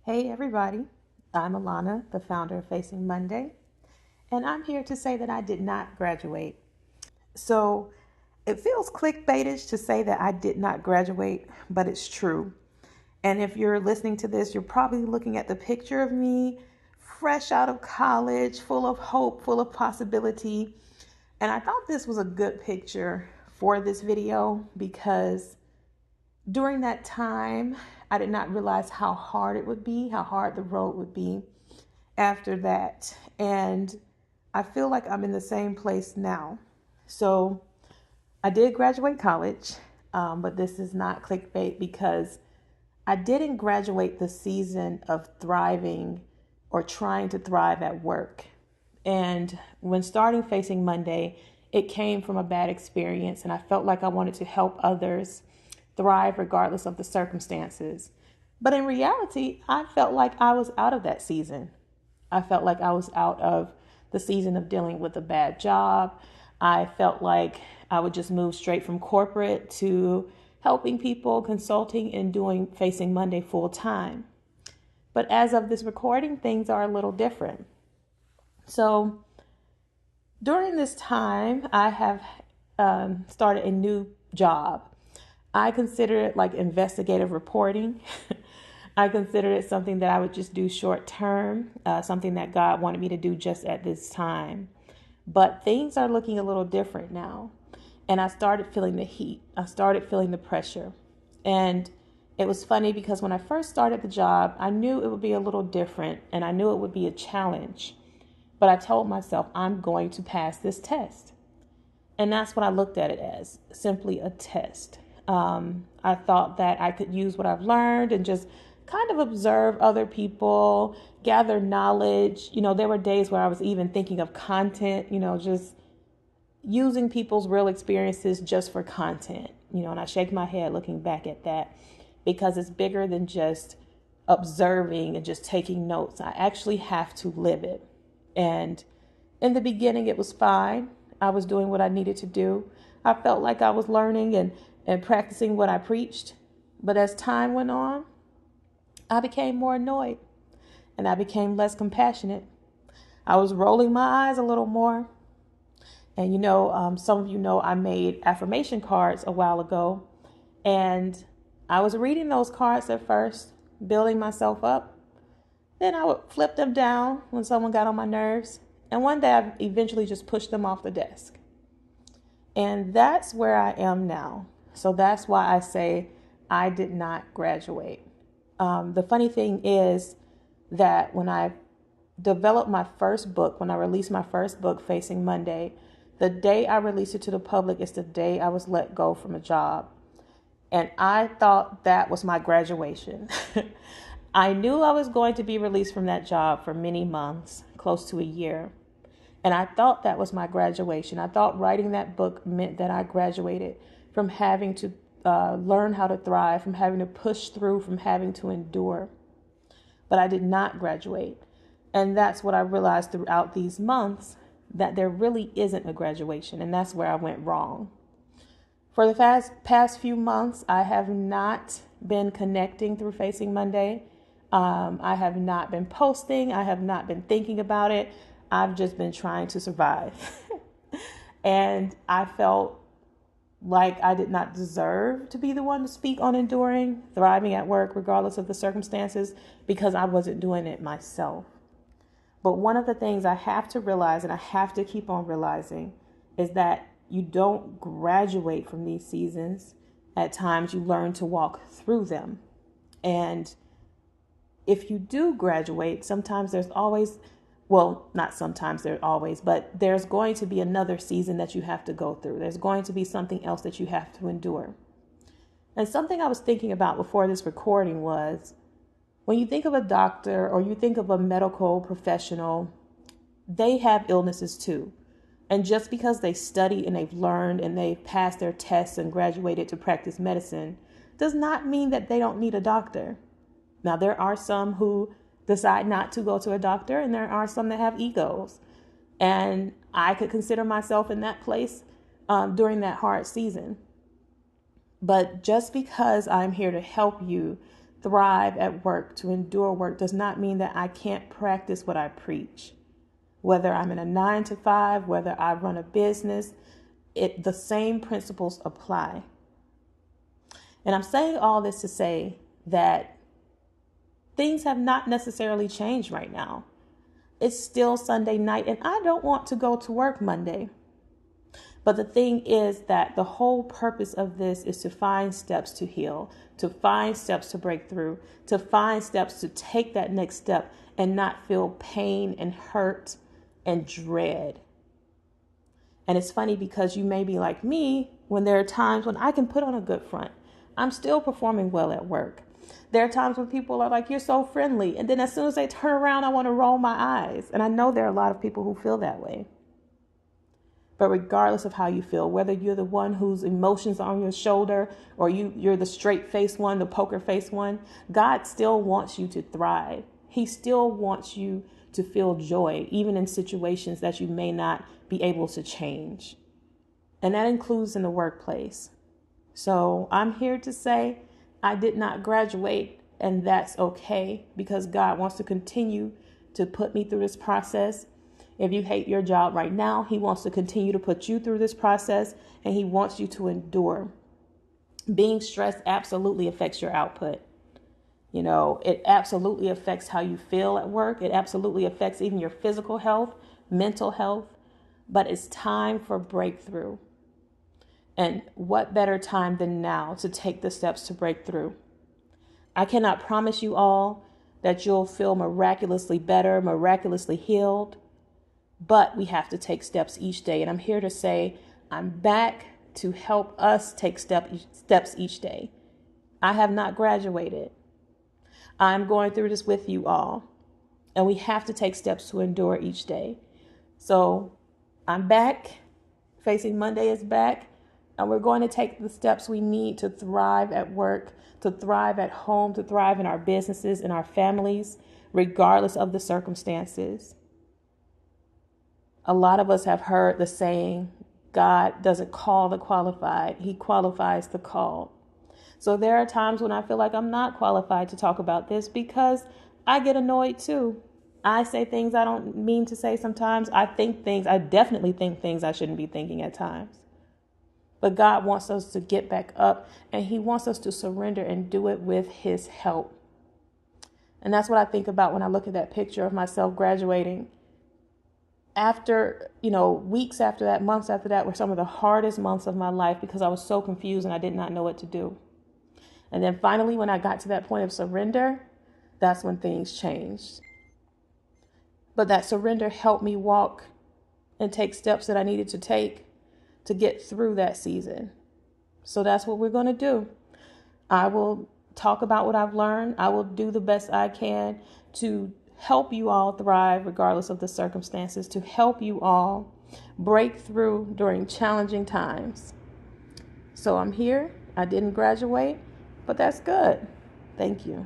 Hey everybody, I'm Alana, the founder of Facing Monday, and I'm here to say that I did not graduate. So it feels clickbaitish to say that I did not graduate, but it's true. And if you're listening to this, you're probably looking at the picture of me fresh out of college, full of hope, full of possibility. And I thought this was a good picture for this video because during that time, I did not realize how hard it would be, how hard the road would be after that. And I feel like I'm in the same place now. So I did graduate college, but this is not clickbait because I didn't graduate the season of thriving or trying to thrive at work. And when starting Facing Monday, it came from a bad experience, and I felt like I wanted to help others thrive regardless of the circumstances. But in reality, I felt like I was out of that season. I felt like I was out of the season of dealing with a bad job. I felt like I would just move straight from corporate to helping people, consulting, and doing Facing Monday full time. But as of this recording, things are a little different. So during this time, I have started a new job. I consider it like investigative reporting. I consider it something that I would just do short term, something that God wanted me to do just at this time. But things are looking a little different now. And I started feeling the heat. I started feeling the pressure. And it was funny because when I first started the job, I knew it would be a little different and I knew it would be a challenge. But I told myself, I'm going to pass this test. And that's what I looked at it as, simply a test. I thought that I could use what I've learned and just kind of observe other people, gather knowledge. There were days where I was even thinking of content, just using people's real experiences just for content, and I shake my head looking back at that because it's bigger than just observing and just taking notes. I actually have to live it. And in the beginning, it was fine. I was doing what I needed to do. I felt like I was learning and practicing what I preached. But as time went on, I became more annoyed and I became less compassionate. I was rolling my eyes a little more. And some of you know I made affirmation cards a while ago. And I was reading those cards at first, building myself up. Then I would flip them down when someone got on my nerves. And one day I eventually just pushed them off the desk. And that's where I am now. So that's why I say I did not graduate. The funny thing is that when I developed my first book, when I released my first book, Facing Monday, the day I released it to the public is the day I was let go from a job. And I thought that was my graduation. I knew I was going to be released from that job for many months, close to a year. And I thought that was my graduation. I thought writing that book meant that I graduated from having to learn how to thrive, from having to push through, from having to endure. But I did not graduate. And that's what I realized throughout these months, that there really isn't a graduation. And that's where I went wrong. For the past few months, I have not been connecting through Facing Monday. I have not been posting. I have not been thinking about it. I've just been trying to survive. And I felt like I did not deserve to be the one to speak on enduring, thriving at work, regardless of the circumstances, because I wasn't doing it myself. But one of the things I have to realize, and I have to keep on realizing, is that you don't graduate from these seasons. At times, you learn to walk through them. And if you do graduate, sometimes there's always, well, not sometimes, there's always, but there's going to be another season that you have to go through. There's going to be something else that you have to endure. And something I was thinking about before this recording was, when you think of a doctor or you think of a medical professional, they have illnesses too. And just because they study and they've learned and they've passed their tests and graduated to practice medicine does not mean that they don't need a doctor. Now, there are some who decide not to go to a doctor, and there are some that have egos. And I could consider myself in that place during that hard season. But just because I'm here to help you thrive at work, to endure work, does not mean that I can't practice what I preach. Whether I'm in a 9 to 5, whether I run a business, the same principles apply. And I'm saying all this to say that things have not necessarily changed right now. It's still Sunday night, and I don't want to go to work Monday. But the thing is that the whole purpose of this is to find steps to heal, to find steps to break through, to find steps to take that next step and not feel pain and hurt and dread. And it's funny because you may be like me when there are times when I can put on a good front. I'm still performing well at work. There are times when people are like, you're so friendly. And then as soon as they turn around, I want to roll my eyes. And I know there are a lot of people who feel that way. But regardless of how you feel, whether you're the one whose emotions are on your shoulder or you're the straight face one, the poker face one, God still wants you to thrive. He still wants you to feel joy, even in situations that you may not be able to change. And that includes in the workplace. So I'm here to say I did not graduate, and that's okay, because God wants to continue to put me through this process. If you hate your job right now, He wants to continue to put you through this process, and He wants you to endure. Being stressed absolutely affects your output. It absolutely affects how you feel at work. It absolutely affects even your physical health, mental health. But it's time for breakthrough. And what better time than now to take the steps to break through? I cannot promise you all that you'll feel miraculously better, miraculously healed. But we have to take steps each day. And I'm here to say I'm back to help us take steps each day. I have not graduated. I'm going through this with you all. And we have to take steps to endure each day. So I'm back. Facing Monday is back. And we're going to take the steps we need to thrive at work, to thrive at home, to thrive in our businesses, in our families, regardless of the circumstances. A lot of us have heard the saying, God doesn't call the qualified, He qualifies the called. So there are times when I feel like I'm not qualified to talk about this because I get annoyed too. I say things I don't mean to say sometimes. I definitely think things I shouldn't be thinking at times. But God wants us to get back up, and He wants us to surrender and do it with His help. And that's what I think about when I look at that picture of myself graduating. After, weeks after that, months after that were some of the hardest months of my life because I was so confused and I did not know what to do. And then finally, when I got to that point of surrender, that's when things changed. But that surrender helped me walk and take steps that I needed to take to get through that season. So that's what we're going to do. I will talk about what I've learned. I will do the best I can to help you all thrive regardless of the circumstances, to help you all break through during challenging times. So I'm here. I didn't graduate, but that's good. Thank you.